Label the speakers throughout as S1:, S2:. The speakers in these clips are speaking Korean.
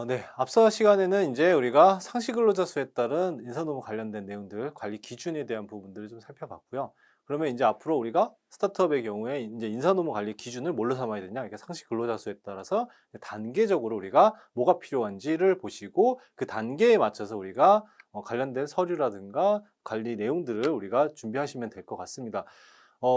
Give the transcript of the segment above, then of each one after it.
S1: 네. 앞서 시간에는 이제 우리가 상시 근로자 수에 따른 인사노무 관련된 내용들, 관리 기준에 대한 부분들을 좀 살펴봤고요. 그러면 이제 앞으로 우리가 스타트업의 경우에 이제 인사노무 관리 기준을 뭘로 삼아야 되냐? 이게 상시 근로자 수에 따라서 단계적으로 우리가 뭐가 필요한지를 보시고 그 단계에 맞춰서 우리가 관련된 서류라든가 관리 내용들을 우리가 준비하시면 될 것 같습니다.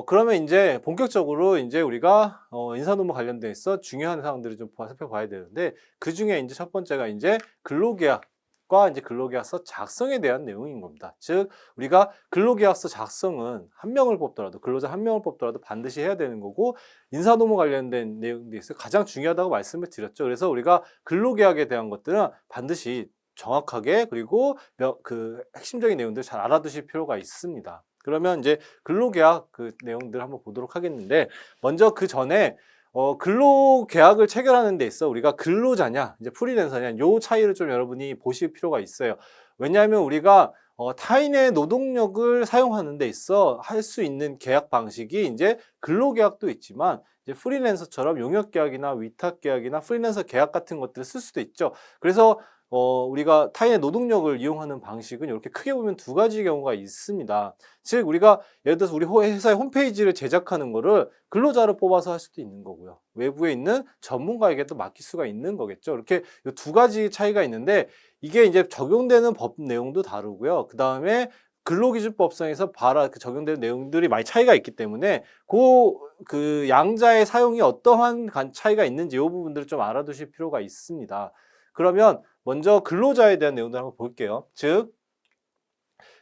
S1: 그러면 이제 본격적으로 이제 우리가 인사노무 관련돼서 중요한 사항들을 좀 살펴봐야 되는데, 그중에 이제 첫 번째가 이제 근로계약과 이제 근로계약서 작성에 대한 내용인 겁니다. 즉 우리가 근로계약서 작성은 한 명을 뽑더라도, 근로자 한 명을 뽑더라도 반드시 해야 되는 거고, 인사노무 관련된 내용에 있어 가장 중요하다고 말씀을 드렸죠. 그래서 우리가 근로계약에 대한 것들은 반드시 정확하게, 그리고 그 핵심적인 내용들 잘 알아두실 필요가 있습니다. 그러면 이제 근로계약 그 내용들 한번 보도록 하겠는데, 먼저 그 전에 근로계약을 체결하는 데 있어 우리가 근로자냐 이제 프리랜서냐 요 차이를 좀 여러분이 보실 필요가 있어요. 왜냐하면 우리가 타인의 노동력을 사용하는 데 있어 할 수 있는 계약 방식이 이제 근로계약도 있지만, 이제 프리랜서처럼 용역계약이나 위탁계약이나 프리랜서 계약 같은 것들을 쓸 수도 있죠. 그래서 우리가 타인의 노동력을 이용하는 방식은 이렇게 크게 보면 두 가지 경우가 있습니다. 즉 우리가 예를 들어서 우리 회사의 홈페이지를 제작하는 거를 근로자를 뽑아서 할 수도 있는 거고요. 외부에 있는 전문가에게 또 맡길 수가 있는 거겠죠. 이렇게 두 가지 차이가 있는데, 이게 이제 적용되는 법 내용도 다르고요. 그 다음에 근로기준법상에서 적용되는 내용들이 많이 차이가 있기 때문에 그 양자의 사용이 어떠한 차이가 있는지 이 부분들을 좀 알아두실 필요가 있습니다. 그러면 먼저 근로자에 대한 내용들 한번 볼게요. 즉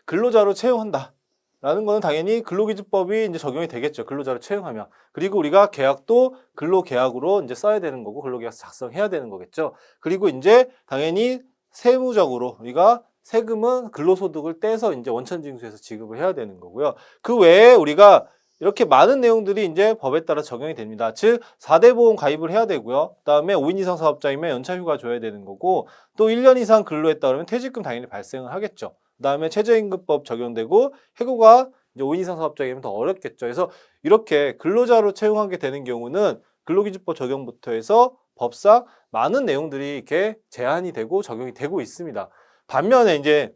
S1: 근로자로 채용한다 라는 거는 당연히 근로기준법이 이제 적용이 되겠죠. 근로자로 채용하면. 그리고 우리가 계약도 근로계약으로 이제 써야 되는 거고, 근로계약서 작성해야 되는 거겠죠. 그리고 이제 당연히 세무적으로 우리가 세금은 근로소득을 떼서 이제 원천징수해서 지급을 해야 되는 거고요. 그 외에 우리가 이렇게 많은 내용들이 이제 법에 따라 적용이 됩니다. 즉 4대 보험 가입을 해야 되고요. 그다음에 5인 이상 사업자이면 연차 휴가 줘야 되는 거고, 또 1년 이상 근로했다 그러면 퇴직금 당연히 발생을 하겠죠. 그다음에 최저임금법 적용되고, 해고가 이제 5인 이상 사업자이면 더 어렵겠죠. 그래서 이렇게 근로자로 채용하게 되는 경우는 근로기준법 적용부터 해서 법상 많은 내용들이 이렇게 제한이 되고 적용이 되고 있습니다. 반면에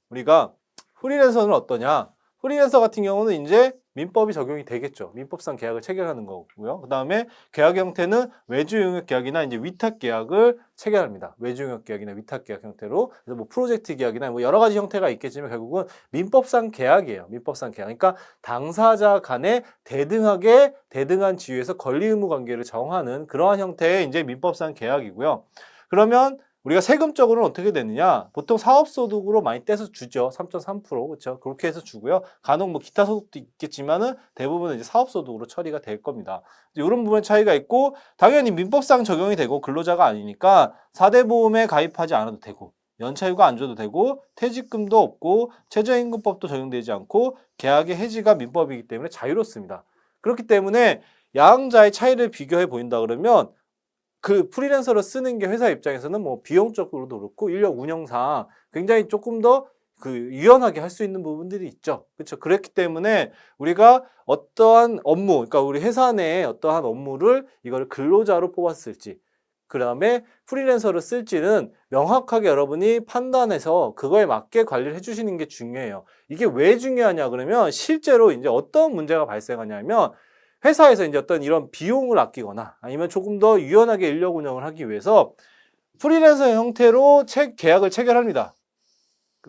S1: 우리가 프리랜서는 어떠냐? 프리랜서 같은 경우는 이제 민법이 적용이 되겠죠. 민법상 계약을 체결하는 거고요. 그 다음에 계약 형태는 외주용역 계약이나 이제 위탁 계약을 체결합니다. 외주용역 계약이나 위탁 계약 형태로. 그래서 뭐 프로젝트 계약이나 뭐 여러 가지 형태가 있겠지만 결국은 민법상 계약이에요. 민법상 계약. 그러니까 당사자 간에 대등한 지위에서 권리 의무 관계를 정하는 그러한 형태의 이제 민법상 계약이고요. 그러면 우리가 세금적으로는 어떻게 되느냐? 보통 사업소득으로 많이 떼서 주죠. 3.3%. 그렇죠? 그렇게 해서 주고요. 간혹 뭐 기타 소득도 있겠지만은 대부분은 이제 사업소득으로 처리가 될 겁니다. 이런 부분 차이가 있고, 당연히 민법상 적용이 되고 근로자가 아니니까 4대 보험에 가입하지 않아도 되고, 연차휴가 안 줘도 되고, 퇴직금도 없고, 최저임금법도 적용되지 않고, 계약의 해지가 민법이기 때문에 자유롭습니다. 그렇기 때문에 양자의 차이를 비교해 보인다 그러면, 그 프리랜서를 쓰는 게 회사 입장에서는 뭐 비용적으로도 그렇고 인력 운영상 굉장히 조금 더 그 유연하게 할 수 있는 부분들이 있죠. 그렇죠. 그렇기 때문에 우리가 어떠한 업무, 그러니까 우리 회사 내에 어떠한 업무를 이걸 근로자로 뽑았을지, 그 다음에 프리랜서를 쓸지는 명확하게 여러분이 판단해서 그거에 맞게 관리를 해주시는 게 중요해요. 이게 왜 중요하냐 그러면, 실제로 이제 어떤 문제가 발생하냐면, 회사에서 이제 어떤 이런 비용을 아끼거나 아니면 조금 더 유연하게 인력 운영을 하기 위해서 프리랜서 형태로 계약을 체결합니다.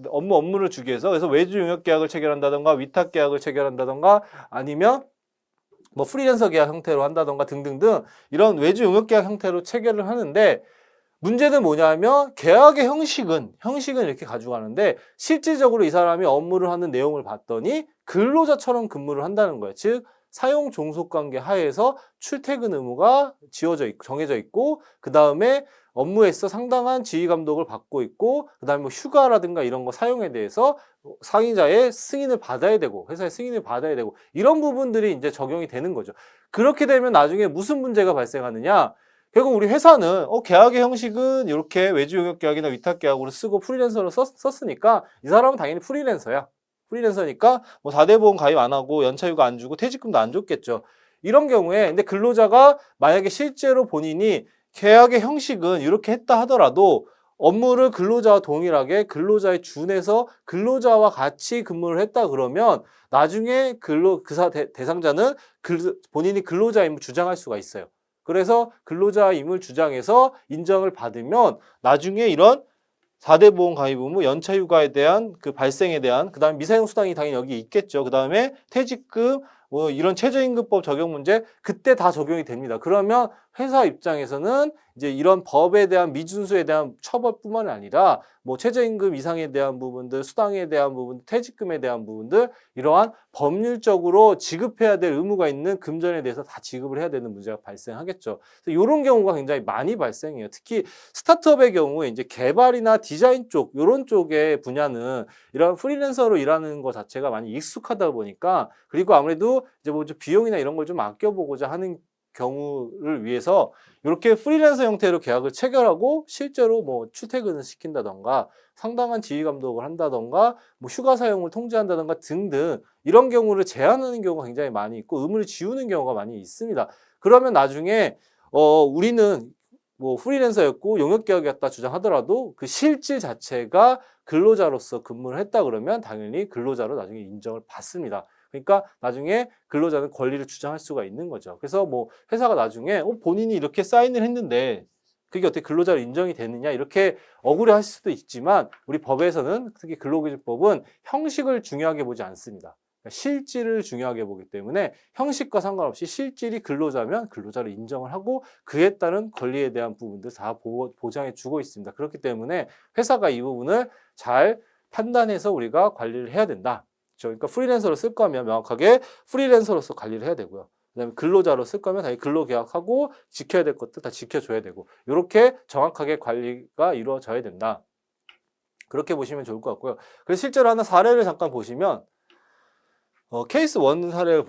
S1: 업무를 주기 위해서. 그래서 외주 용역 계약을 체결한다던가 위탁 계약을 체결한다던가 아니면 뭐 프리랜서 계약 형태로 한다던가 등등등 이런 외주 용역 계약 형태로 체결을 하는데, 문제는 뭐냐면 계약의 형식은 이렇게 가져가는데, 실질적으로 이 사람이 업무를 하는 내용을 봤더니 근로자처럼 근무를 한다는 거예요. 즉 사용 종속 관계 하에서 출퇴근 의무가 정해져 있고, 그 다음에 업무에서 상당한 지휘 감독을 받고 있고, 그 다음에 뭐 휴가라든가 이런 거 사용에 대해서 상의자의 승인을 받아야 되고, 회사의 승인을 받아야 되고, 이런 부분들이 이제 적용이 되는 거죠. 그렇게 되면 나중에 무슨 문제가 발생하느냐? 결국 우리 회사는 계약의 형식은 이렇게 외주용역 계약이나 위탁 계약으로 쓰고 프리랜서로 썼으니까 이 사람은 당연히 프리랜서야. 프리랜서니까 뭐 4대 보험 가입 안 하고 연차휴가 안 주고 퇴직금도 안 줬겠죠. 이런 경우에 근데 근로자가 만약에 실제로 본인이 계약의 형식은 이렇게 했다 하더라도 업무를 근로자와 동일하게 근로자에 준해서 근로자와 같이 근무를 했다 그러면 나중에 대상자는 본인이 근로자임을 주장할 수가 있어요. 그래서 근로자임을 주장해서 인정을 받으면 나중에 이런 4대 보험 가입 의무, 연차 휴가에 대한 그 발생에 대한 그다음에 미사용 수당이 당연히 여기 있겠죠. 그다음에 퇴직금 뭐 이런 최저임금법 적용 문제 그때 다 적용이 됩니다. 그러면 회사 입장에서는 이제 이런 법에 대한 미준수에 대한 처벌뿐만 아니라 뭐 최저임금 이상에 대한 부분들, 수당에 대한 부분, 퇴직금에 대한 부분들 이러한 법률적으로 지급해야 될 의무가 있는 금전에 대해서 다 지급을 해야 되는 문제가 발생하겠죠. 그래서 이런 경우가 굉장히 많이 발생해요. 특히 스타트업의 경우에 이제 개발이나 디자인 쪽 이런 쪽의 분야는 이런 프리랜서로 일하는 것 자체가 많이 익숙하다 보니까 그리고 아무래도 이제 뭐 비용이나 이런 걸 좀 아껴보고자 하는 경우를 위해서 이렇게 프리랜서 형태로 계약을 체결하고 실제로 뭐 출퇴근을 시킨다던가 상당한 지휘 감독을 한다던가 뭐 휴가 사용을 통제한다던가 등등 이런 경우를 제한하는 경우가 굉장히 많이 있고 의무를 지우는 경우가 많이 있습니다. 그러면 나중에 우리는 뭐 프리랜서였고 용역계약이었다 주장하더라도 그 실질 자체가 근로자로서 근무를 했다 그러면 당연히 근로자로 나중에 인정을 받습니다. 그러니까 나중에 근로자는 권리를 주장할 수가 있는 거죠. 그래서 뭐 회사가 나중에 본인이 이렇게 사인을 했는데 그게 어떻게 근로자로 인정이 되느냐 이렇게 억울해할 수도 있지만 우리 법에서는 특히 근로기준법은 형식을 중요하게 보지 않습니다. 그러니까 실질을 중요하게 보기 때문에 형식과 상관없이 실질이 근로자면 근로자를 인정을 하고 그에 따른 권리에 대한 부분들 다 보장해 주고 있습니다. 그렇기 때문에 회사가 이 부분을 잘 판단해서 우리가 관리를 해야 된다. 그러니까 프리랜서로 쓸 거면 명확하게 프리랜서로서 관리를 해야 되고요. 그다음에 근로자로 쓸 거면 당연히 근로계약하고 지켜야 될 것들 다 지켜줘야 되고 이렇게 정확하게 관리가 이루어져야 된다. 그렇게 보시면 좋을 것 같고요. 그래서 실제로 하나 사례를 잠깐 보시면 케이스 1 사례를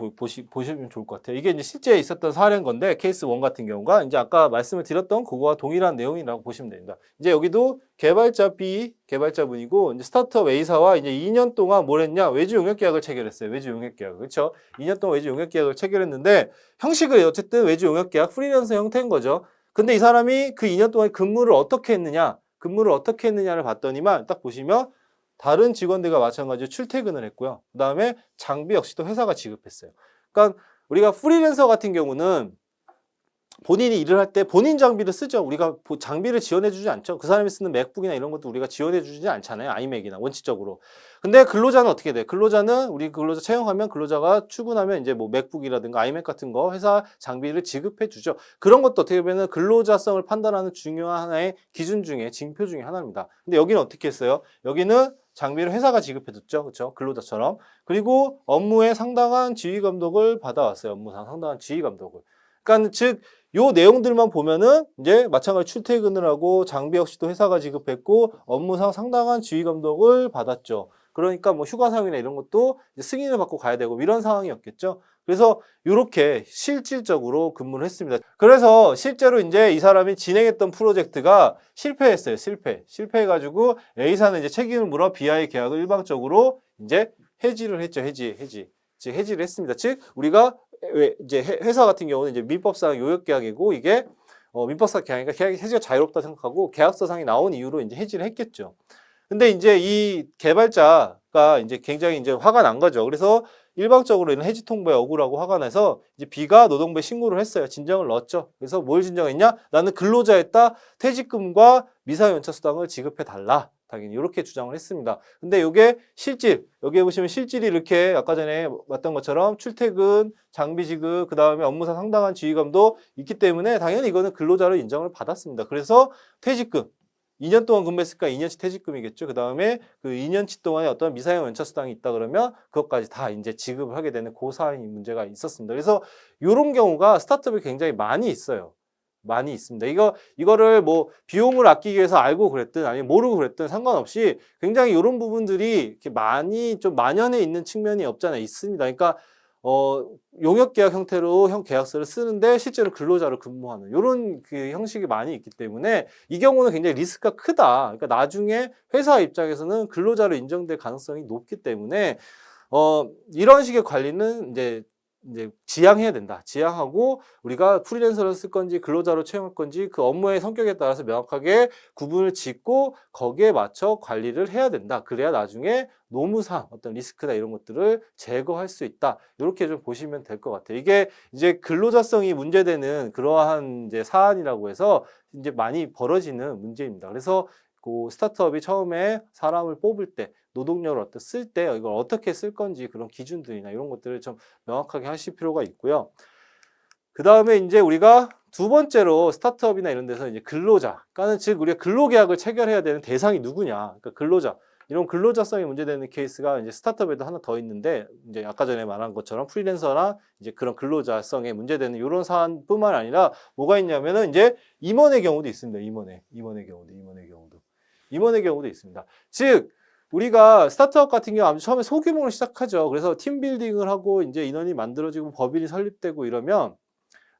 S1: 보시면 좋을 것 같아요. 이게 이제 실제 있었던 사례인 건데, 케이스 1 같은 경우가 이제 아까 말씀을 드렸던 그거와 동일한 내용이라고 보시면 됩니다. 이제 여기도 개발자 B, 개발자분이고, 이제 스타트업 A사와 이제 2년 동안 뭘 했냐? 외주 용역 계약을 체결했어요. 외주 용역 계약. 그렇죠? 2년 동안 외주 용역 계약을 체결했는데, 형식을 어쨌든 외주 용역 계약 프리랜서 형태인 거죠. 근데 이 사람이 그 2년 동안 근무를 어떻게 했느냐? 근무를 어떻게 했느냐를 봤더니만 딱 보시면 다른 직원들과 마찬가지로 출퇴근을 했고요. 그 다음에 장비 역시도 회사가 지급했어요. 그러니까 우리가 프리랜서 같은 경우는 본인이 일을 할 때 본인 장비를 쓰죠. 우리가 장비를 지원해 주지 않죠. 그 사람이 쓰는 맥북이나 이런 것도 우리가 지원해 주지 않잖아요. 아이맥이나 원칙적으로. 근데 근로자는 어떻게 돼요? 근로자는 우리 근로자 채용하면 근로자가 출근하면 이제 뭐 맥북이라든가 아이맥 같은 거 회사 장비를 지급해 주죠. 그런 것도 어떻게 보면 근로자성을 판단하는 중요한 하나의 기준 중에 징표 중에 하나입니다. 근데 여기는 어떻게 했어요? 여기는 장비를 회사가 지급해줬죠. 그렇죠? 근로자처럼. 그리고 업무에 상당한 지휘 감독을 받아왔어요. 업무상 상당한 지휘 감독을. 그러니까 즉 요 내용들만 보면은 이제 마찬가지 출퇴근을 하고 장비 역시도 회사가 지급했고 업무상 상당한 지휘 감독을 받았죠. 그러니까 뭐 휴가 사용이나 이런 것도 이제 승인을 받고 가야 되고 이런 상황이었겠죠. 그래서 이렇게 실질적으로 근무를 했습니다. 그래서 실제로 이제 이 사람이 진행했던 프로젝트가 실패했어요. 실패해가지고 A사는 이제 책임을 물어 B와의 계약을 일방적으로 이제 해지를 했죠. 즉 해지를 했습니다. 즉 우리가 이제 회사 같은 경우는 이제 민법상 요역계약이고 이게 민법상 계약이니까 계약이 해지가 자유롭다 생각하고 계약서상이 나온 이유로 이제 해지를 했겠죠. 근데 이제 이 개발자가 이제 굉장히 이제 화가 난 거죠. 그래서 일방적으로 이런 해지 통보에 억울하고 화가 나서 이제 B가 노동부에 신고를 했어요. 진정을 넣었죠. 그래서 뭘 진정했냐? 나는 근로자였다. 퇴직금과 미사연차 수당을 지급해 달라. 당연히 이렇게 주장을 했습니다. 근데 이게 실질, 여기에 보시면 실질이 이렇게 아까 전에 봤던 것처럼 출퇴근, 장비 지급, 그 다음에 업무상 상당한 지휘감도 있기 때문에 당연히 이거는 근로자로 인정을 받았습니다. 그래서 퇴직금, 2년 동안 근무했으니까 2년치 퇴직금이겠죠. 그 다음에 그 2년치 동안에 어떤 미사용 연차 수당이 있다 그러면 그것까지 다 이제 지급을 하게 되는 그 사안이 문제가 있었습니다. 그래서 이런 경우가 스타트업에 굉장히 많이 있어요. 많이 있습니다. 이거를 뭐 비용을 아끼기 위해서 알고 그랬든 아니면 모르고 그랬든 상관없이 굉장히 이런 부분들이 이렇게 많이 좀 만연해 있는 측면이 없잖아요. 있습니다. 그러니까 용역계약 형태로 계약서를 쓰는데 실제로 근로자로 근무하는 이런 그 형식이 많이 있기 때문에 이 경우는 굉장히 리스크가 크다. 그러니까 나중에 회사 입장에서는 근로자로 인정될 가능성이 높기 때문에 이런 식의 관리는 이제 이제 지향해야 된다. 지향하고 우리가 프리랜서를 쓸 건지 근로자로 채용할 건지 그 업무의 성격에 따라서 명확하게 구분을 짓고 거기에 맞춰 관리를 해야 된다. 그래야 나중에 노무상 어떤 리스크나 이런 것들을 제거할 수 있다. 이렇게 좀 보시면 될 것 같아요. 이게 이제 근로자성이 문제되는 그러한 이제 사안이라고 해서 이제 많이 벌어지는 문제입니다. 그래서 그 스타트업이 처음에 사람을 뽑을 때 노동력을 쓸 때 이걸 어떻게 쓸 건지 그런 기준들이나 이런 것들을 좀 명확하게 하실 필요가 있고요. 그 다음에 이제 우리가 두 번째로 스타트업이나 이런 데서 이제 근로자, 그러니까 즉 우리가 근로계약을 체결해야 되는 대상이 누구냐, 그러니까 근로자. 이런 근로자성이 문제되는 케이스가 이제 스타트업에도 하나 더 있는데 이제 아까 전에 말한 것처럼 프리랜서나 이제 그런 근로자성에 문제되는 이런 사안뿐만 아니라 뭐가 있냐면은 이제 임원의 경우도 있습니다. 임원의 경우도 있습니다. 즉 우리가 스타트업 같은 경우 처음에 소규모로 시작하죠. 그래서 팀 빌딩을 하고 이제 인원이 만들어지고 법인이 설립되고 이러면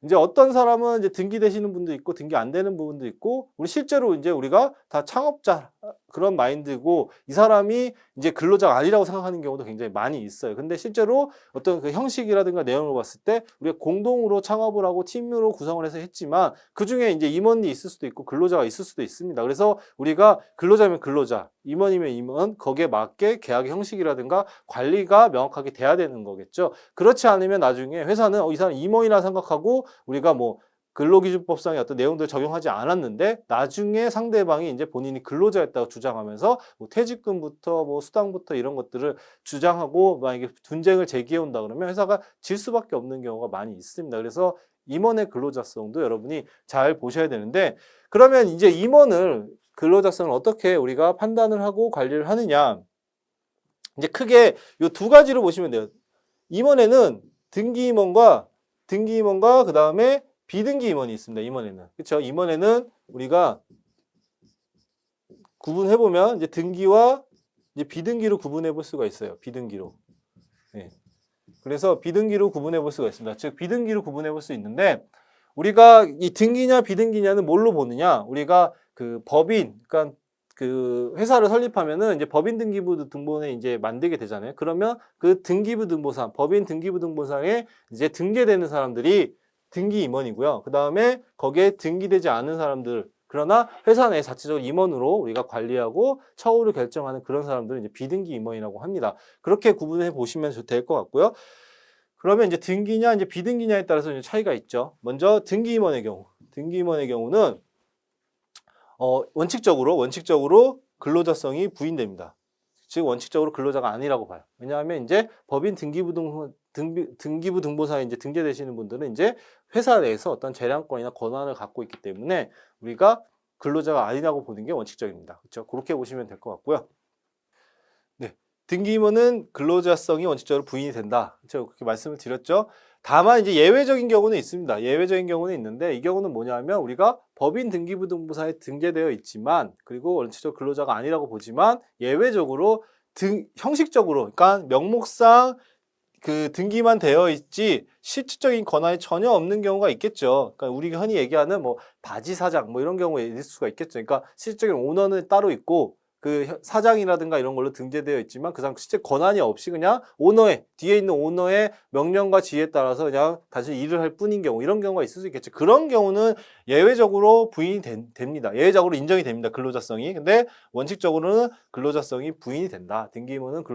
S1: 이제 어떤 사람은 이제 등기되시는 분도 있고 등기 안 되는 부분도 있고 우리 실제로 이제 우리가 다 창업자 그런 마인드고 이 사람이 이제 근로자가 아니라고 생각하는 경우도 굉장히 많이 있어요. 근데 실제로 어떤 그 형식이라든가 내용을 봤을 때 우리가 공동으로 창업을 하고 팀으로 구성을 해서 했지만 그중에 이제 임원이 있을 수도 있고 근로자가 있을 수도 있습니다. 그래서 우리가 근로자면 근로자, 임원이면 임원 거기에 맞게 계약의 형식이라든가 관리가 명확하게 돼야 되는 거겠죠. 그렇지 않으면 나중에 회사는 이 사람 임원이라 생각하고 우리가 뭐 근로기준법상의 어떤 내용들을 적용하지 않았는데 나중에 상대방이 이제 본인이 근로자였다고 주장하면서 뭐 퇴직금부터 뭐 수당부터 이런 것들을 주장하고 만약에 분쟁을 제기해 온다 그러면 회사가 질 수밖에 없는 경우가 많이 있습니다. 그래서 임원의 근로자성도 여러분이 잘 보셔야 되는데 그러면 이제 임원을 근로자성을 어떻게 우리가 판단을 하고 관리를 하느냐 이제 크게 이 두 가지로 보시면 돼요. 임원에는 등기임원과 그 다음에 비등기 임원이 있습니다. 임원에는. 그렇죠? 임원에는 우리가 구분해 보면 이제 등기와 이제 비등기로 구분해 볼 수가 있어요. 비등기로. 네. 그래서 비등기로 구분해 볼 수가 있습니다. 즉 비등기로 구분해 볼 수 있는데 우리가 이 등기냐 비등기냐는 뭘로 보느냐? 우리가 그 법인 그러니까 그 회사를 설립하면은 이제 법인 등기부 등본에 이제 만들게 되잖아요. 그러면 그 등기부 등본상, 법인 등기부 등본상에 이제 등재되는 사람들이 등기 임원이고요. 그 다음에 거기에 등기되지 않은 사람들, 그러나 회사 내 자체적으로 임원으로 우리가 관리하고 처우를 결정하는 그런 사람들은 이제 비등기 임원이라고 합니다. 그렇게 구분해 보시면 될 것 같고요. 그러면 이제 등기냐, 이제 비등기냐에 따라서 이제 차이가 있죠. 먼저 등기 임원의 경우는 원칙적으로 근로자성이 부인됩니다. 즉 원칙적으로 근로자가 아니라고 봐요. 왜냐하면 이제 법인 등기부 등본상에 이제 등재되시는 분들은 이제 회사 내에서 어떤 재량권이나 권한을 갖고 있기 때문에 우리가 근로자가 아니라고 보는 게 원칙적입니다. 그렇죠? 그렇게 보시면 될 것 같고요. 네, 등기임원은 근로자성이 원칙적으로 부인이 된다. 제가 그렇게 말씀을 드렸죠. 다만 이제 예외적인 경우는 있습니다. 예외적인 경우는 있는데 이 경우는 뭐냐면 우리가 법인 등기부 등본상에 등재되어 있지만 그리고 원칙적으로 근로자가 아니라고 보지만 예외적으로 형식적으로 그러니까 명목상 그 등기만 되어 있지 실질적인 권한이 전혀 없는 경우가 있겠죠. 그러니까 우리가 흔히 얘기하는 뭐 바지 사장 뭐 이런 경우에 있을 수가 있겠죠. 그러니까 실질적인 오너는 따로 있고 그 사장이라든가 이런 걸로 등재되어 있지만 그 사람 실제 권한이 없이 그냥 뒤에 있는 오너의 명령과 지휘에 따라서 그냥 단순히 일을 할 뿐인 경우 이런 경우가 있을 수 있겠죠. 그런 경우는 예외적으로 부인이 됩니다. 예외적으로 인정이 됩니다. 근로자성이. 근데 원칙적으로는 근로자성이 부인이 된다. 등기임원은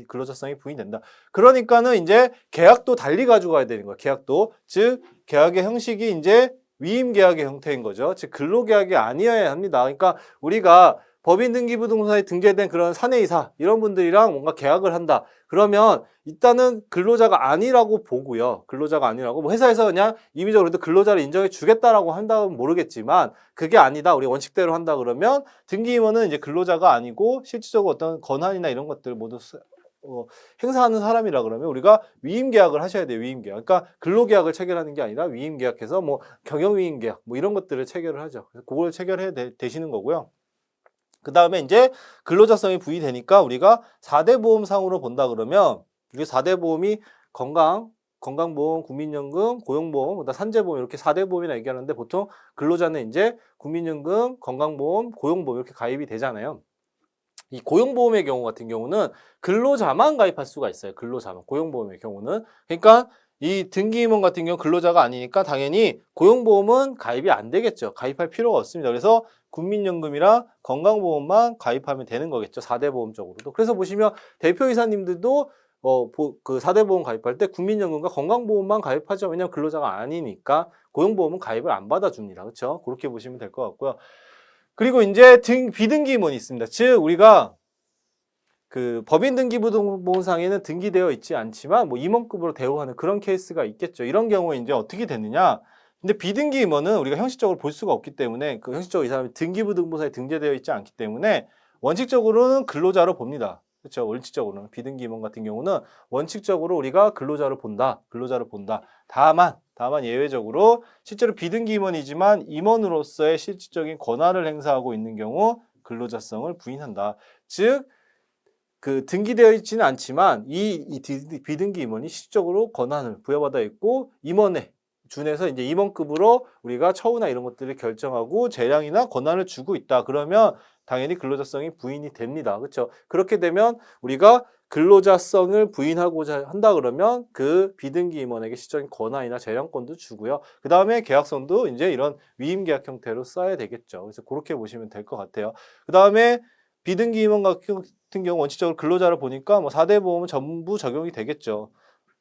S1: 근로자성이 부인된다. 그러니까는 이제 계약도 달리 가져가야 되는 거예요. 계약도. 즉 계약의 형식이 이제 위임 계약의 형태인 거죠. 즉 근로 계약이 아니어야 합니다. 그러니까 우리가 법인 등기부 등본상에 등재된 그런 사내이사 이런 분들이랑 뭔가 계약을 한다. 그러면 일단은 근로자가 아니라고 보고요. 근로자가 아니라고 뭐 회사에서 그냥 임의적으로 근로자를 인정해 주겠다라고 한다면 모르겠지만 그게 아니다. 우리 원칙대로 한다 그러면 등기임원은 이제 근로자가 아니고 실질적으로 어떤 권한이나 이런 것들을 모두 행사하는 사람이라 그러면 우리가 위임 계약을 하셔야 돼요. 위임 계약. 그러니까 근로 계약을 체결하는 게 아니라 위임 계약해서 뭐 경영 위임 계약 뭐 이런 것들을 체결을 하죠. 그래서 그걸 체결해야 되시는 거고요. 그 다음에 이제 근로자성이 부여되니까 우리가 4대 보험상으로 본다 그러면 이게 4대 보험이 건강보험, 국민연금, 고용보험, 그다음 산재보험 이렇게 4대 보험이나 얘기하는데 보통 근로자는 이제 국민연금, 건강보험, 고용보험 이렇게 가입이 되잖아요. 이 고용보험의 경우 같은 경우는 근로자만 가입할 수가 있어요. 근로자만. 고용보험의 경우는. 그러니까 이 등기임원 같은 경우 근로자가 아니니까 당연히 고용보험은 가입이 안 되겠죠. 가입할 필요가 없습니다. 그래서 국민연금이랑 건강보험만 가입하면 되는 거겠죠. 4대 보험 쪽으로도. 그래서 보시면 대표이사님들도 그 4대 보험 가입할 때 국민연금과 건강보험만 가입하죠. 왜냐하면 근로자가 아니니까 고용보험은 가입을 안 받아줍니다. 그렇죠? 그렇게 보시면 될 것 같고요. 그리고 이제 비등기임원이 있습니다. 즉 우리가 그 법인 등기부등본상에는 등기되어 있지 않지만 뭐 임원급으로 대우하는 그런 케이스가 있겠죠. 이런 경우에 이제 어떻게 되느냐? 근데 비등기 임원은 우리가 형식적으로 볼 수가 없기 때문에 그 형식적으로 이 사람이 등기부등본상에 등재되어 있지 않기 때문에 원칙적으로는 근로자로 봅니다. 그렇죠. 원칙적으로는 비등기 임원 같은 경우는 원칙적으로 우리가 근로자로 본다. 근로자로 본다. 다만 예외적으로 실제로 비등기 임원이지만 임원으로서의 실질적인 권한을 행사하고 있는 경우 근로자성을 부인한다. 즉 그 등기되어 있지는 않지만 이 비등기 임원이 실질적으로 권한을 부여받아 있고 임원에 준해서 이제 임원급으로 우리가 처우나 이런 것들을 결정하고 재량이나 권한을 주고 있다. 그러면 당연히 근로자성이 부인이 됩니다. 그렇죠? 그렇게 되면 우리가 근로자성을 부인하고자 한다 그러면 그 비등기 임원에게 실질적인 권한이나 재량권도 주고요. 그 다음에 계약서도 이제 이런 위임 계약 형태로 써야 되겠죠. 그래서 그렇게 보시면 될 것 같아요. 그 다음에 비등기 임원 같은 경우 원칙적으로 근로자를 보니까 뭐 4대 보험은 전부 적용이 되겠죠.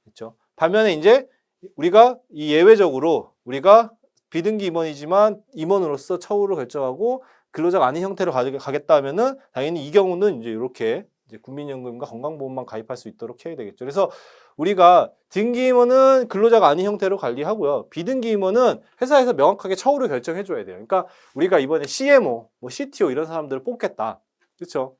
S1: 그렇죠? 반면에 이제 우리가 이 예외적으로 우리가 비등기 임원이지만 임원으로서 처우를 결정하고 근로자가 아닌 형태로 가겠다 하면은 당연히 이 경우는 이제 이렇게 이제 국민연금과 건강보험만 가입할 수 있도록 해야 되겠죠. 그래서 우리가 등기 임원은 근로자가 아닌 형태로 관리하고요. 비등기 임원은 회사에서 명확하게 처우를 결정해 줘야 돼요. 그러니까 우리가 이번에 CMO, 뭐 CTO 이런 사람들을 뽑겠다. 그렇죠?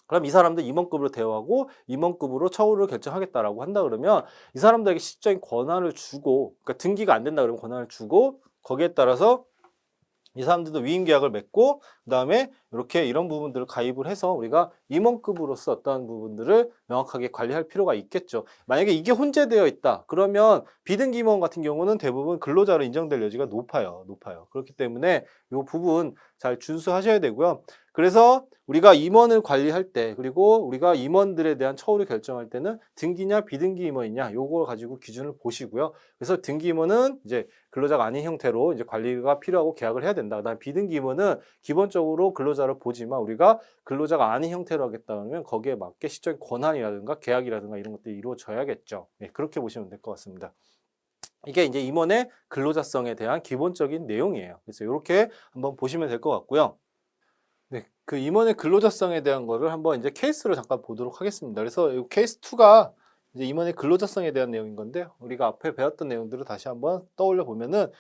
S1: 그럼 이 사람들 임원급으로 대우하고 임원급으로 처우를 결정하겠다라고 한다 그러면 이 사람들에게 실질적인 권한을 주고, 그러니까 등기가 안 된다 그러면 권한을 주고 거기에 따라서 이 사람들도 위임 계약을 맺고 그다음에 이렇게 이런 부분들을 가입을 해서 우리가 임원급으로서 어떤 부분들을 명확하게 관리할 필요가 있겠죠. 만약에 이게 혼재되어 있다. 그러면 비등기 임원 같은 경우는 대부분 근로자로 인정될 여지가 높아요. 그렇기 때문에 이 부분 잘 준수하셔야 되고요. 그래서 우리가 임원을 관리할 때 그리고 우리가 임원들에 대한 처우를 결정할 때는 등기냐 비등기 임원이냐 요걸 가지고 기준을 보시고요. 그래서 등기 임원은 이제 근로자가 아닌 형태로 이제 관리가 필요하고 계약을 해야 된다. 그다음에 비등기 임원은 기본적으로 근로자를 보지만 우리가 근로자가 아닌 형태로 하겠다 그러면 거기에 맞게 시적인 권한이라든가 계약이라든가 이런 것들이 이루어져야겠죠. 네, 그렇게 보시면 될 것 같습니다. 이게 이제 임원의 근로자성에 대한 기본적인 내용이에요. 그래서 이렇게 한번 보시면 될 것 같고요. 네, 그 임원의 근로자성에 대한 거를 한번 이제 케이스로 잠깐 보도록 하겠습니다. 그래서 이 케이스 2가 이제 임원의 근로자성에 대한 내용인 건데 우리가 앞에 배웠던 내용들을 다시 한번 떠올려 보면은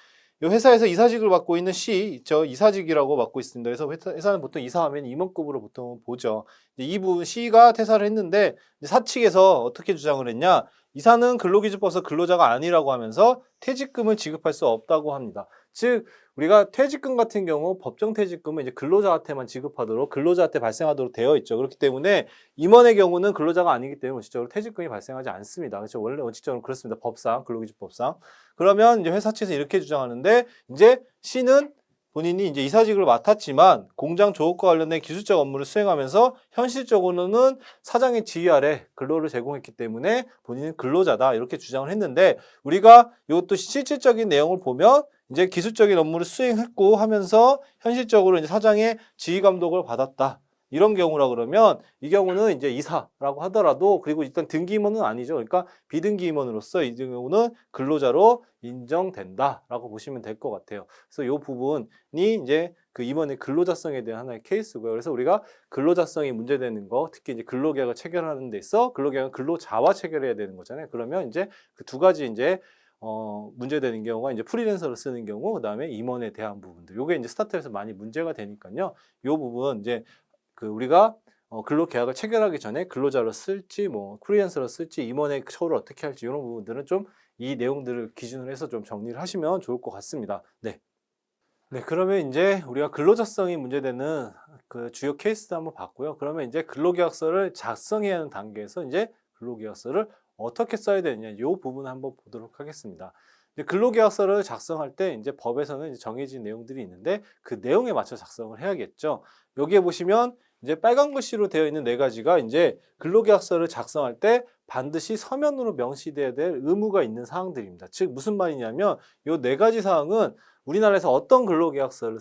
S1: 이 회사에서 이사직을 맡고 있는 C, 저 이사직이라고 맡고 있습니다. 그래서 회사는 보통 이사하면 임원급으로 보통 보죠. 이 부분 C가 퇴사를 했는데 사측에서 어떻게 주장을 했냐? 이사는 근로기준법에서 근로자가 아니라고 하면서 퇴직금을 지급할 수 없다고 합니다. 즉 우리가 퇴직금 같은 경우 법정 퇴직금은 이제 근로자한테만 지급하도록 근로자한테 발생하도록 되어 있죠. 그렇기 때문에 임원의 경우는 근로자가 아니기 때문에 원칙적으로 퇴직금이 발생하지 않습니다. 그렇죠. 원래 원칙적으로 그렇습니다. 법상 근로기준법상. 그러면 이제 회사 측에서 이렇게 주장하는데 이제 C는 본인이 이제 이사직을 맡았지만 공장 조업과 관련된 기술적 업무를 수행하면서 현실적으로는 사장의 지휘 아래 근로를 제공했기 때문에 본인은 근로자다 이렇게 주장을 했는데 우리가 이것도 실질적인 내용을 보면 이제 기술적인 업무를 수행했고 하면서 현실적으로 이제 사장의 지휘 감독을 받았다. 이런 경우라 그러면 이 경우는 이제 이사라고 하더라도 그리고 일단 등기임원은 아니죠. 그러니까 비등기임원으로서 이 경우는 근로자로 인정된다라고 보시면 될 것 같아요. 그래서 이 부분이 이제 그 임원의 근로자성에 대한 하나의 케이스고요. 그래서 우리가 근로자성이 문제되는 거, 특히 이제 근로계약을 체결하는 데 있어 근로계약은 근로자와 체결해야 되는 거잖아요. 그러면 이제 그 두 가지 이제 문제되는 경우가 이제 프리랜서를 쓰는 경우, 그 다음에 임원에 대한 부분들. 요게 이제 스타트업에서 많이 문제가 되니까요. 요 부분 이제 그 우리가 근로 계약을 체결하기 전에 근로자로 쓸지 뭐 프리랜서로 쓸지 임원의 처우를 어떻게 할지 이런 부분들은 좀 이 내용들을 기준으로 해서 좀 정리를 하시면 좋을 것 같습니다. 네. 네, 그러면 이제 우리가 근로자성이 문제되는 그 주요 케이스도 한번 봤고요. 그러면 이제 근로계약서를 작성해야 하는 단계에서 이제 근로계약서를 어떻게 써야 되느냐, 이 부분을 한번 보도록 하겠습니다. 이제 근로계약서를 작성할 때 이제 법에서는 이제 정해진 내용들이 있는데 그 내용에 맞춰 작성을 해야겠죠. 여기에 보시면 이제 빨간 글씨로 되어 있는 네 가지가 이제 근로계약서를 작성할 때 반드시 서면으로 명시돼야 될 의무가 있는 사항들입니다. 즉 무슨 말이냐면 이 네 가지 사항은 우리나라에서 어떤 근로계약서를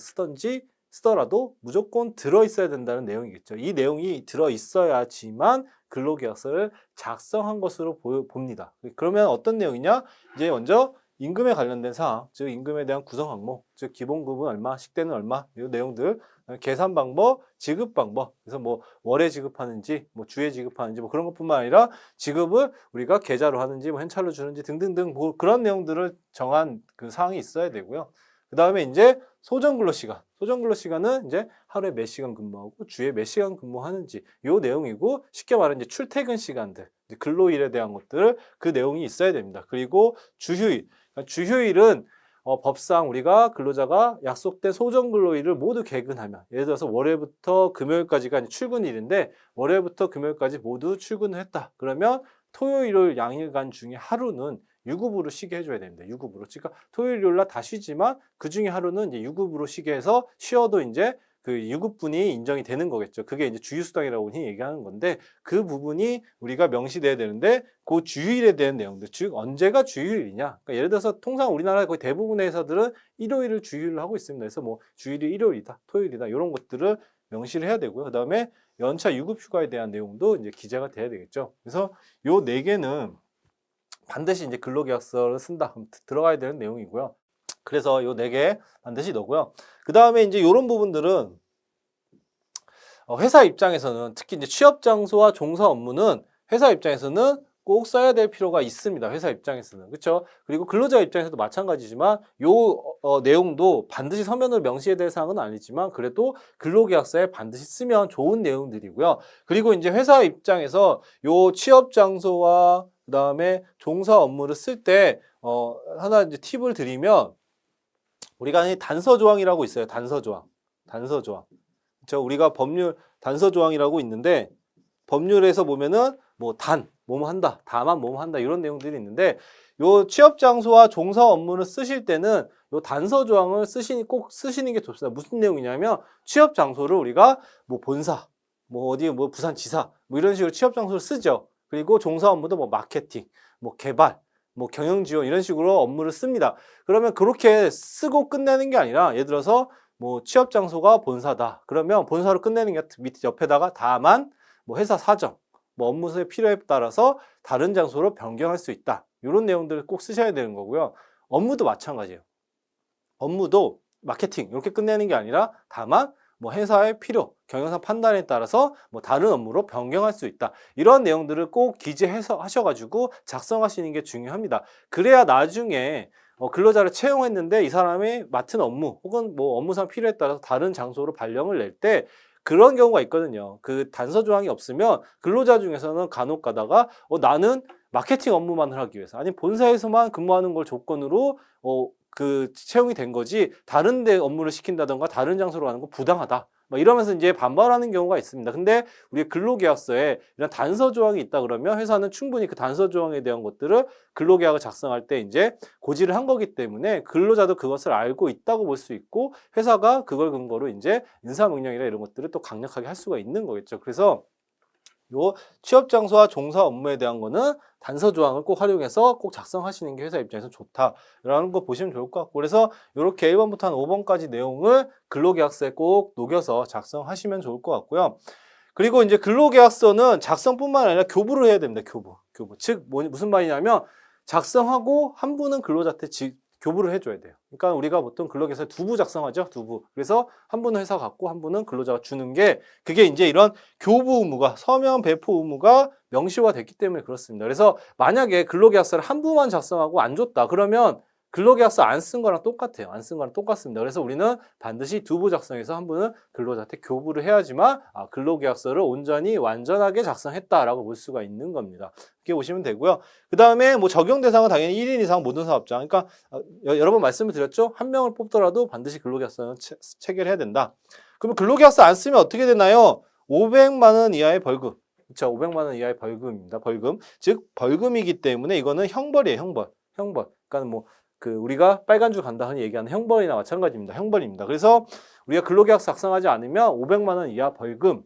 S1: 쓰더라도 무조건 들어있어야 된다는 내용이겠죠. 이 내용이 들어있어야지만 근로계약서를 작성한 것으로 봅니다. 그러면 어떤 내용이냐? 이제 먼저 임금에 관련된 사항, 즉 임금에 대한 구성 항목, 즉 기본급은 얼마, 식대는 얼마, 이 내용들, 계산 방법, 지급 방법. 그래서 뭐 월에 지급하는지, 뭐 주에 지급하는지, 뭐 그런 것뿐만 아니라 지급을 우리가 계좌로 하는지, 뭐 현찰로 주는지 등등등 뭐 그런 내용들을 정한 그 사항이 있어야 되고요. 그 다음에 이제 소정근로시간. 소정근로시간은 이제 하루에 몇 시간 근무하고 주에 몇 시간 근무하는지 요 내용이고 쉽게 말하면 이제 출퇴근 시간들, 이제 근로일에 대한 것들 그 내용이 있어야 됩니다. 그리고 주휴일. 그러니까 주휴일은 법상 우리가 근로자가 약속된 소정근로일을 모두 개근하면 예를 들어서 월요일부터 금요일까지가 출근일인데 월요일부터 금요일까지 모두 출근을 했다. 그러면 토요일, 일요일 양일간 중에 하루는 유급으로 쉬게 해줘야 됩니다. 유급으로. 그러니까 토요일, 일요일 날 다 쉬지만 그 중에 하루는 이제 유급으로 쉬게 해서 쉬어도 이제 그 유급분이 인정이 되는 거겠죠. 그게 이제 주휴수당이라고 흔히 얘기하는 건데 그 부분이 우리가 명시돼야 되는데 그 주휴일에 대한 내용들, 즉 언제가 주휴일이냐. 그러니까 예를 들어서 통상 우리나라 거의 대부분의 회사들은 일요일을 주휴일로 하고 있습니다. 그래서 뭐 주일이 일요일이다, 토요일이다 이런 것들을 명시를 해야 되고요. 그 다음에 연차 유급휴가에 대한 내용도 이제 기재가 돼야 되겠죠. 그래서 요 네 개는 반드시 이제 근로계약서를 쓴다. 그럼 들어가야 되는 내용이고요. 그래서 요 네 개 반드시 넣고요. 그 다음에 이제 이런 부분들은 회사 입장에서는 특히 이제 취업 장소와 종사 업무는 회사 입장에서는 꼭 써야 될 필요가 있습니다. 회사 입장에서는. 그렇죠? 그리고 근로자 입장에서도 마찬가지지만 요 내용도 반드시 서면으로 명시해야 될 사항은 아니지만 그래도 근로계약서에 반드시 쓰면 좋은 내용들이고요. 그리고 이제 회사 입장에서 요 취업 장소와 그다음에 종사 업무를 쓸 때 하나 이제 팁을 드리면 우리가 단서 조항이라고 있어요. 단서 조항. 단서 조항. 그렇죠? 우리가 법률 단서 조항이라고 있는데 법률에서 보면은 뭐 뭐뭐 한다, 다만 뭐뭐 한다 이런 내용들이 있는데 요 취업 장소와 종사 업무를 쓰실 때는 요 단서 조항을 꼭 쓰시는 게 좋습니다. 무슨 내용이냐면 취업 장소를 우리가 뭐 본사, 뭐 어디 뭐 부산지사 뭐 이런 식으로 취업 장소를 쓰죠. 그리고 종사 업무도 뭐 마케팅, 뭐 개발, 뭐 경영 지원 이런 식으로 업무를 씁니다. 그러면 그렇게 쓰고 끝내는 게 아니라 예를 들어서 뭐 취업 장소가 본사다. 그러면 본사로 끝내는 게 밑에 옆에다가 다만 뭐 회사 사정, 뭐 업무의 필요에 따라서 다른 장소로 변경할 수 있다. 이런 내용들을 꼭 쓰셔야 되는 거고요. 업무도 마찬가지예요. 업무도 마케팅 이렇게 끝내는 게 아니라 다만 뭐 회사의 필요, 경영상 판단에 따라서 뭐 다른 업무로 변경할 수 있다. 이런 내용들을 꼭 기재해서 하셔가지고 작성하시는 게 중요합니다. 그래야 나중에 근로자를 채용했는데 이 사람이 맡은 업무 혹은 뭐 업무상 필요에 따라서 다른 장소로 발령을 낼 때 그런 경우가 있거든요. 그 단서 조항이 없으면 근로자 중에서는 간혹 가다가 나는 마케팅 업무만 하기 위해서 아니 본사에서만 근무하는 걸 조건으로 그 채용이 된 거지 다른 데 업무를 시킨다던가 다른 장소로 가는 거 부당하다. 막 이러면서 이제 반발하는 경우가 있습니다. 근데 우리 근로계약서에 이런 단서 조항이 있다 그러면 회사는 충분히 그 단서 조항에 대한 것들을 근로계약을 작성할 때 이제 고지를 한 거기 때문에 근로자도 그것을 알고 있다고 볼 수 있고 회사가 그걸 근거로 이제 인사명령이나 이런 것들을 또 강력하게 할 수가 있는 거겠죠. 그래서 요 취업 장소와 종사 업무에 대한 거는 단서 조항을 꼭 활용해서 꼭 작성하시는 게 회사 입장에서 좋다라는 거 보시면 좋을 것 같고 그래서 이렇게 1번부터 한 5번까지 내용을 근로계약서에 꼭 녹여서 작성하시면 좋을 것 같고요. 그리고 이제 근로계약서는 작성뿐만 아니라 교부를 해야 됩니다. 교부. 즉 무슨 말이냐면 작성하고 한 분은 근로자한테 교부를 해줘야 돼요. 그러니까 우리가 보통 근로계약서 두 부 작성하죠. 두 부. 그래서 한 분은 회사 갖고 한 분은 근로자가 주는 게 그게 이제 이런 교부 의무가 서면 배포 의무가 명시화됐기 때문에 그렇습니다. 그래서 만약에 근로계약서를 한 부만 작성하고 안 줬다. 그러면 근로계약서 안 쓴 거랑 똑같아요. 안 쓴 거랑 똑같습니다. 그래서 우리는 반드시 두 부 작성해서 한 분은 근로자한테 교부를 해야지만 근로계약서를 온전히 완전하게 작성했다라고 볼 수가 있는 겁니다. 이렇게 보시면 되고요. 그 다음에 뭐 적용 대상은 당연히 1인 이상 모든 사업자. 그러니까 여러 번 말씀을 드렸죠. 한 명을 뽑더라도 반드시 근로계약서는 체결해야 된다. 그러면 근로계약서 안 쓰면 어떻게 되나요? 500만 원 이하의 벌금. 그렇죠. 500만 원 이하의 벌금입니다. 벌금. 즉 벌금이기 때문에 이거는 형벌이에요. 형벌. 그러니까 뭐 우리가 빨간 줄 간다 하는 얘기하는 형벌이나 마찬가지입니다. 형벌입니다. 그래서 우리가 근로계약서 작성하지 않으면 500만 원 이하 벌금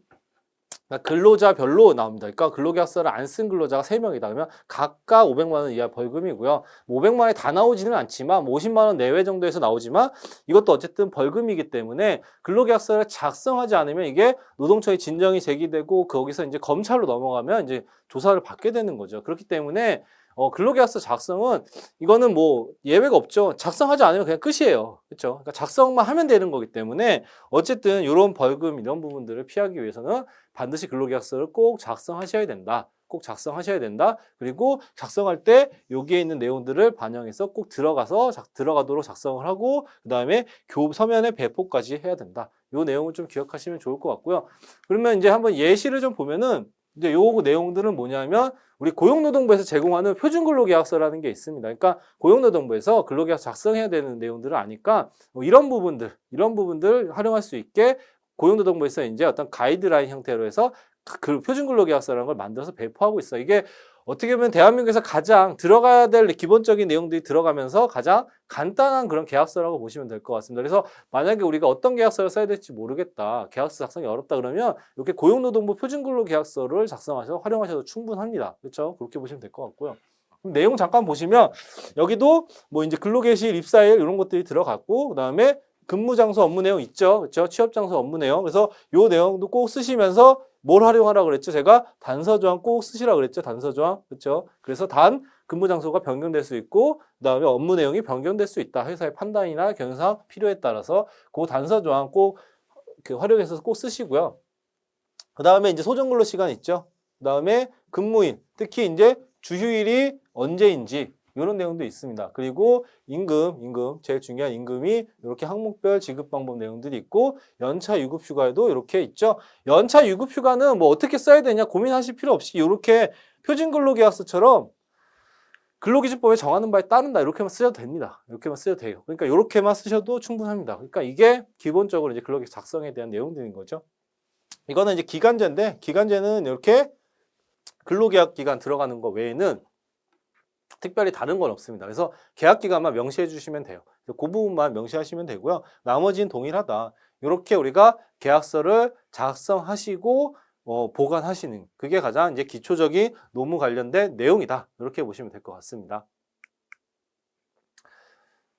S1: 그러니까 근로자별로 나옵니다. 그러니까 근로계약서를 안 쓴 근로자가 3명이다. 그러면 각각 500만 원 이하 벌금이고요. 뭐 500만 원이 다 나오지는 않지만 뭐 50만 원 내외 정도에서 나오지만 이것도 어쨌든 벌금이기 때문에 근로계약서를 작성하지 않으면 이게 노동청에 진정이 제기되고 거기서 이제 검찰로 넘어가면 이제 조사를 받게 되는 거죠. 그렇기 때문에 근로계약서 작성은 이거는 뭐 예외가 없죠. 작성하지 않으면 그냥 끝이에요. 그렇죠? 그러니까 작성만 하면 되는 거기 때문에 어쨌든 이런 벌금 이런 부분들을 피하기 위해서는 반드시 근로계약서를 꼭 작성하셔야 된다. 꼭 작성하셔야 된다. 그리고 작성할 때 여기에 있는 내용들을 반영해서 꼭 들어가도록 작성을 하고 그다음에 서면에 배포까지 해야 된다. 이 내용을 좀 기억하시면 좋을 것 같고요. 그러면 이제 한번 예시를 좀 보면은 이제 요 내용들은 뭐냐면 우리 고용노동부에서 제공하는 표준근로계약서라는 게 있습니다. 그러니까 고용노동부에서 근로계약서 작성해야 되는 내용들을 아니까 뭐 이런 부분들 활용할 수 있게 고용노동부에서 이제 어떤 가이드라인 형태로 해서 그 표준근로계약서라는 걸 만들어서 배포하고 있어요. 이게 어떻게 보면 대한민국에서 가장 들어가야 될 기본적인 내용들이 들어가면서 가장 간단한 그런 계약서라고 보시면 될 것 같습니다. 그래서 만약에 우리가 어떤 계약서를 써야 될지 모르겠다. 계약서 작성이 어렵다 그러면 이렇게 고용노동부 표준근로계약서를 작성하셔서 활용하셔도 충분합니다. 그렇죠? 그렇게 보시면 될 것 같고요. 그럼 내용 잠깐 보시면 여기도 뭐 이제 근로개시, 입사일 이런 것들이 들어갔고 그다음에 근무 장소 업무 내용 있죠. 그렇죠? 취업 장소 업무 내용. 그래서 요 내용도 꼭 쓰시면서 뭘 활용하라고 그랬죠? 제가 단서 조항 꼭 쓰시라고 그랬죠? 단서 조항. 그렇죠? 그래서 단 근무 장소가 변경될 수 있고 그다음에 업무 내용이 변경될 수 있다. 회사의 판단이나 경영상 필요에 따라서 그 단서 조항 꼭 활용해서 꼭 쓰시고요. 그다음에 이제 소정 근로 시간 있죠? 그다음에 근무일, 특히 이제 주휴일이 언제인지 이런 내용도 있습니다. 그리고 임금 제일 중요한 임금이 이렇게 항목별 지급 방법 내용들이 있고 연차 유급 휴가에도 이렇게 있죠. 연차 유급 휴가는 뭐 어떻게 써야 되냐 고민하실 필요 없이 이렇게 표준 근로계약서처럼 근로기준법에 정하는 바에 따른다 이렇게만 쓰셔도 됩니다. 이렇게만 쓰셔도 돼요. 그러니까 이렇게만 쓰셔도 충분합니다. 그러니까 이게 기본적으로 이제 근로계약 작성에 대한 내용들인 거죠. 이거는 이제 기간제인데 기간제는 이렇게 근로계약 기간 들어가는 거 외에는 특별히 다른 건 없습니다. 그래서 계약 기간만 명시해 주시면 돼요. 그 부분만 명시하시면 되고요. 나머지는 동일하다. 이렇게 우리가 계약서를 작성하시고 보관하시는 그게 가장 이제 기초적인 노무 관련된 내용이다. 이렇게 보시면 될 것 같습니다.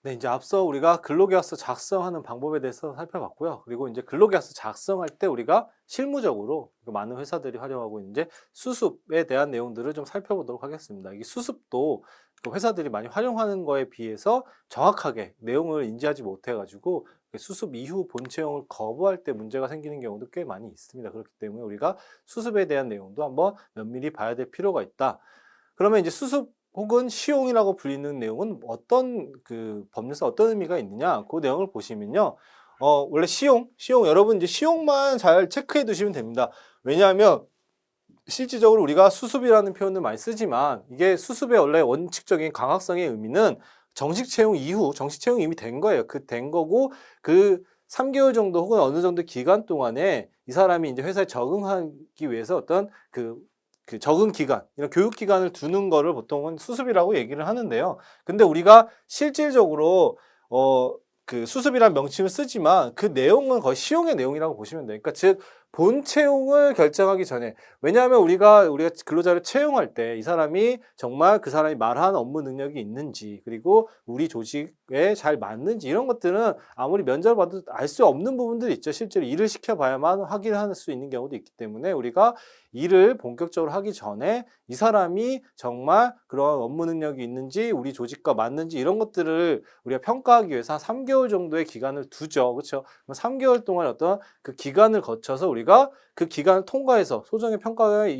S1: 네, 이제 앞서 우리가 근로계약서 작성하는 방법에 대해서 살펴봤고요. 그리고 이제 근로계약서 작성할 때 우리가 실무적으로 많은 회사들이 활용하고 이제 수습에 대한 내용들을 좀 살펴보도록 하겠습니다. 이 수습도 회사들이 많이 활용하는 거에 비해서 정확하게 내용을 인지하지 못해가지고 수습 이후 본채용을 거부할 때 문제가 생기는 경우도 꽤 많이 있습니다. 그렇기 때문에 우리가 수습에 대한 내용도 한번 면밀히 봐야 될 필요가 있다. 그러면 이제 수습 혹은 시용이라고 불리는 내용은 어떤 법률상 어떤 의미가 있느냐 그 내용을 보시면요. 원래 시용 여러분 이제 시용만 잘 체크해 두시면 됩니다. 왜냐하면 실질적으로 우리가 수습이라는 표현을 많이 쓰지만 이게 수습의 원래 원칙적인 강학성의 의미는 정식 채용 이후 정식 채용이 이미 된 거예요. 된 거고 그 3개월 정도 혹은 어느 정도 기간 동안에 이 사람이 이제 회사에 적응하기 위해서 어떤 그 적응 기간, 이런 교육 기간을 두는 거를 보통은 수습이라고 얘기를 하는데요. 근데 우리가 실질적으로 수습이라는 명칭을 쓰지만 그 내용은 거의 시용의 내용이라고 보시면 돼요. 그러니까 즉 본 채용을 결정하기 전에 왜냐하면 우리가 근로자를 채용할 때 이 사람이 정말 그 사람이 말한 업무 능력이 있는지 그리고 우리 조직에 잘 맞는지 이런 것들은 아무리 면접을 봐도 알 수 없는 부분들이 있죠. 실제로 일을 시켜봐야만 확인할 수 있는 경우도 있기 때문에 우리가 일을 본격적으로 하기 전에 이 사람이 정말 그런 업무 능력이 있는지 우리 조직과 맞는지 이런 것들을 우리가 평가하기 위해서 한 3개월 정도의 기간을 두죠. 그렇죠? 3개월 동안 어떤 그 기간을 거쳐서 우리가 그 기간을 통과해서 소정의 평가의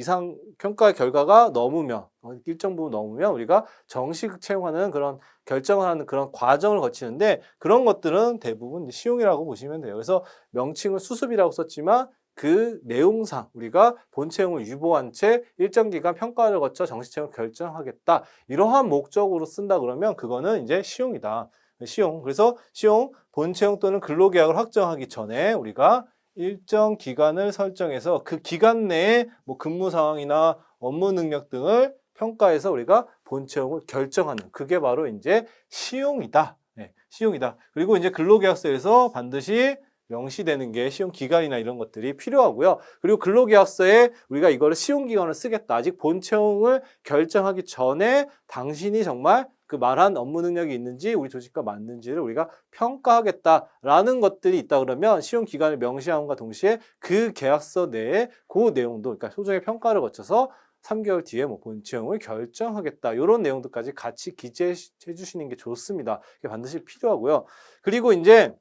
S1: 평가의 결과가 넘으면 일정 부분 넘으면 우리가 정식 채용하는 그런 결정을 하는 그런 과정을 거치는데 그런 것들은 대부분 시용이라고 보시면 돼요. 그래서 명칭을 수습이라고 썼지만 그 내용상 우리가 본 채용을 유보한 채 일정 기간 평가를 거쳐 정식 채용을 결정하겠다. 이러한 목적으로 쓴다 그러면 그거는 이제 시용이다. 시용. 그래서 시용, 본 채용 또는 근로계약을 확정하기 전에 우리가 일정 기간을 설정해서 그 기간 내에 뭐 근무 상황이나 업무 능력 등을 평가해서 우리가 본 채용을 결정하는 그게 바로 이제 시용이다. 네, 시용이다. 그리고 이제 근로계약서에서 반드시 명시되는 게 시용기간이나 이런 것들이 필요하고요. 그리고 근로계약서에 우리가 이거를 시용기간을 쓰겠다. 아직 본채용을 결정하기 전에 당신이 정말 그 말한 업무 능력이 있는지 우리 조직과 맞는지를 우리가 평가하겠다라는 것들이 있다 그러면 시용기간을 명시함과 동시에 그 계약서 내에 그 내용도 그러니까 소정의 평가를 거쳐서 3개월 뒤에 뭐 본채용을 결정하겠다. 이런 내용들까지 같이 기재해 주시는 게 좋습니다. 이게 반드시 필요하고요. 그리고 이제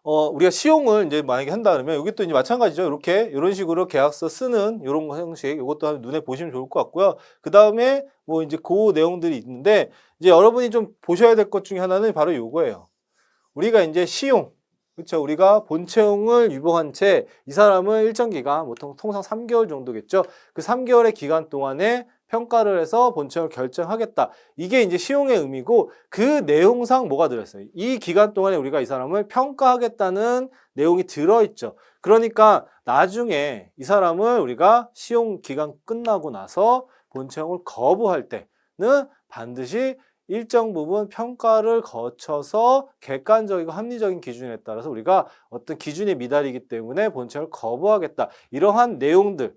S1: 우리가 시용을 이제 만약에 한다 그러면 여기 또 이제 마찬가지죠. 이렇게 이런 식으로 계약서 쓰는 이런 형식 이것도 한번 눈에 보시면 좋을 것 같고요. 그 다음에 뭐 이제 그 내용들이 있는데 이제 여러분이 좀 보셔야 될 것 중에 하나는 바로 요거예요. 우리가 이제 시용 그렇죠. 우리가 본채용을 유보한 채 이 사람을 일정 기간 보통 통상 3개월 정도겠죠. 그 3개월의 기간 동안에 평가를 해서 본채용을 결정하겠다. 이게 이제 시용의 의미고 그 내용상 뭐가 들어있어요? 이 기간 동안에 우리가 이 사람을 평가하겠다는 내용이 들어있죠. 그러니까 나중에 이 사람을 우리가 시용 기간 끝나고 나서 본채용을 거부할 때는 반드시 일정 부분 평가를 거쳐서 객관적이고 합리적인 기준에 따라서 우리가 어떤 기준에 미달이기 때문에 본채용을 거부하겠다. 이러한 내용들,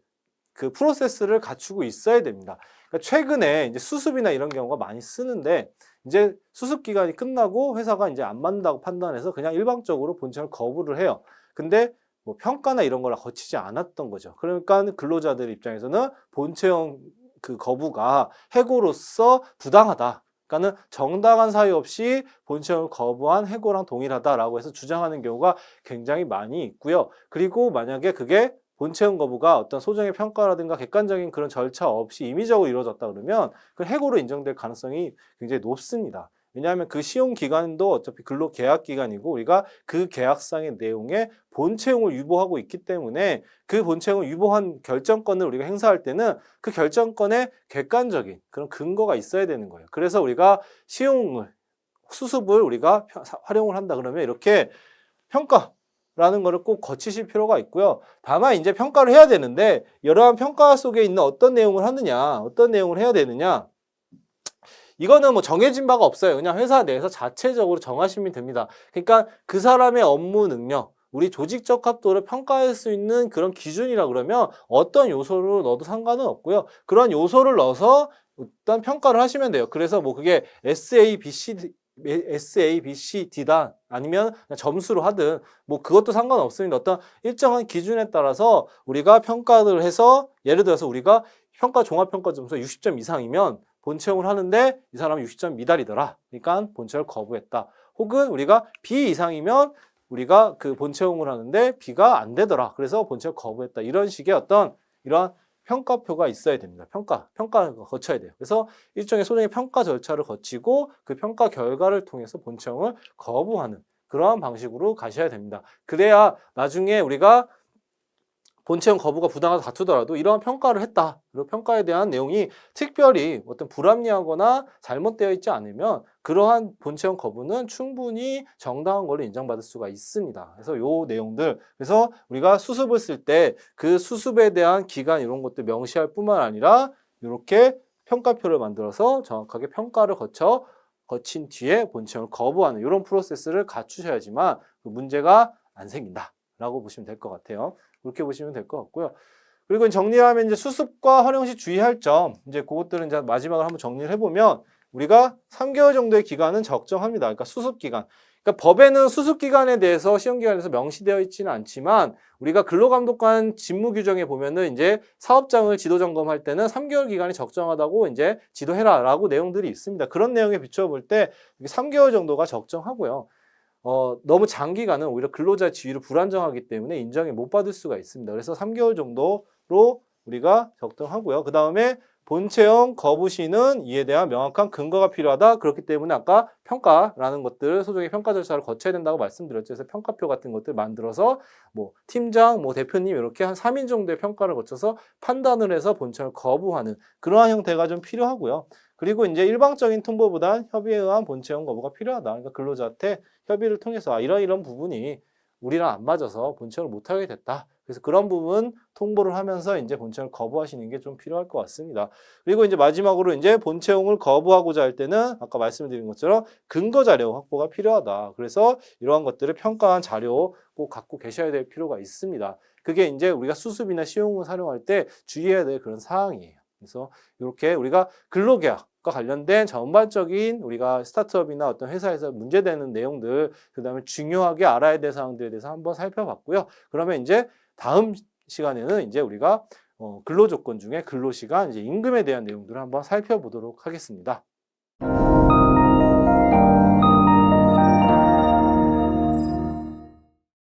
S1: 그 프로세스를 갖추고 있어야 됩니다. 그러니까 최근에 이제 수습이나 이런 경우가 많이 쓰는데 이제 수습 기간이 끝나고 회사가 이제 안 맞는다고 판단해서 그냥 일방적으로 본채용을 거부를 해요. 근데 뭐 평가나 이런 걸 거치지 않았던 거죠. 그러니까 근로자들 입장에서는 본채용 그 거부가 해고로서 부당하다. 그러니까는 정당한 사유 없이 본채용을 거부한 해고랑 동일하다라고 해서 주장하는 경우가 굉장히 많이 있고요. 그리고 만약에 그게 본채용 거부가 어떤 소정의 평가라든가 객관적인 그런 절차 없이 임의적으로 이루어졌다 그러면 그 해고로 인정될 가능성이 굉장히 높습니다. 왜냐하면 그 시용 기간도 어차피 근로 계약 기간이고 우리가 그 계약상의 내용에 본채용을 유보하고 있기 때문에 그 본채용을 유보한 결정권을 우리가 행사할 때는 그 결정권에 객관적인 그런 근거가 있어야 되는 거예요. 그래서 우리가 시용을 수습을 우리가 활용을 한다 그러면 이렇게 평가라는 거를 꼭 거치실 필요가 있고요. 다만 이제 평가를 해야 되는데 이러한 평가 속에 있는 어떤 내용을 하느냐, 어떤 내용을 해야 되느냐 이거는 뭐 정해진 바가 없어요. 그냥 회사 내에서 자체적으로 정하시면 됩니다. 그러니까 그 사람의 업무 능력, 우리 조직적 합도를 평가할 수 있는 그런 기준이라 그러면 어떤 요소를 넣어도 상관은 없고요. 그런 요소를 넣어서 일단 평가를 하시면 돼요. 그래서 뭐 그게 SABCD다 아니면 점수로 하든 뭐 그것도 상관없습니다. 어떤 일정한 기준에 따라서 우리가 평가를 해서 예를 들어서 우리가 종합평가 점수 60점 이상이면 본채용을 하는데 이 사람은 60점 미달이더라. 그러니까 본채용을 거부했다. 혹은 우리가 B 이상이면 우리가 그 본채용을 하는데 B가 안 되더라. 그래서 본채용을 거부했다. 이런 식의 어떤 이런 평가표가 있어야야 됩니다. 평가를 거쳐야 돼요. 그래서 일종의 소정의 평가 절차를 거치고 그 평가 결과를 통해서 본채용을 거부하는 그러한 방식으로 가셔야 됩니다. 그래야 나중에 우리가 본채용 거부가 부당하다 다투더라도 이러한 평가를 했다. 그리고 평가에 대한 내용이 특별히 어떤 불합리하거나 잘못되어 있지 않으면 그러한 본채용 거부는 충분히 정당한 걸로 인정받을 수가 있습니다. 그래서 요 내용들 그래서 우리가 수습을 쓸 때 그 수습에 대한 기간 이런 것들 명시할 뿐만 아니라 이렇게 평가표를 만들어서 정확하게 평가를 거친 뒤에 본채용을 거부하는 이런 프로세스를 갖추셔야지만 그 문제가 안 생긴다라고 보시면 될 것 같아요. 그렇게 보시면 될 것 같고요. 그리고 정리하면 이제 수습과 활용 시 주의할 점, 이제 그것들은 이제 마지막으로 한번 정리를 해보면 우리가 3개월 정도의 기간은 적정합니다. 그러니까 수습 기간. 그러니까 법에는 수습 기간에 대해서 시험 기간에서 명시되어 있지는 않지만 우리가 근로감독관 직무 규정에 보면은 이제 사업장을 지도 점검할 때는 3개월 기간이 적정하다고 이제 지도해라라고 내용들이 있습니다. 그런 내용에 비춰볼 때 3개월 정도가 적정하고요. 너무 장기간은 오히려 근로자 지위를 불안정하기 때문에 인정이 못 받을 수가 있습니다. 그래서 3개월 정도로 우리가 적정하고요. 그 다음에 본채용 거부 시는 이에 대한 명확한 근거가 필요하다. 그렇기 때문에 아까 평가라는 것들, 소정의 평가 절차를 거쳐야 된다고 말씀드렸죠. 그래서 평가표 같은 것들 만들어서 뭐 팀장, 뭐 대표님 이렇게 한 3인 정도의 평가를 거쳐서 판단을 해서 본채용을 거부하는 그러한 형태가 좀 필요하고요. 그리고 이제 일방적인 통보보단 협의에 의한 본채용 거부가 필요하다. 그러니까 근로자한테 협의를 통해서 이런 부분이 우리랑 안 맞아서 본청을 못하게 됐다. 그래서 그런 부분 통보를 하면서 이제 본청을 거부하시는 게 좀 필요할 것 같습니다. 그리고 이제 마지막으로 이제 본채용을 거부하고자 할 때는 아까 말씀드린 것처럼 근거 자료 확보가 필요하다. 그래서 이러한 것들을 평가한 자료 꼭 갖고 계셔야 될 필요가 있습니다. 그게 이제 우리가 수습이나 시용을 사용할 때 주의해야 될 그런 사항이에요. 그래서 이렇게 우리가 근로계약과 관련된 전반적인 우리가 스타트업이나 어떤 회사에서 문제되는 내용들, 그다음에 중요하게 알아야 될 사항들에 대해서 한번 살펴봤고요. 그러면 이제 다음 시간에는 이제 우리가 근로조건 중에 근로시간, 이제 임금에 대한 내용들을 한번 살펴보도록 하겠습니다.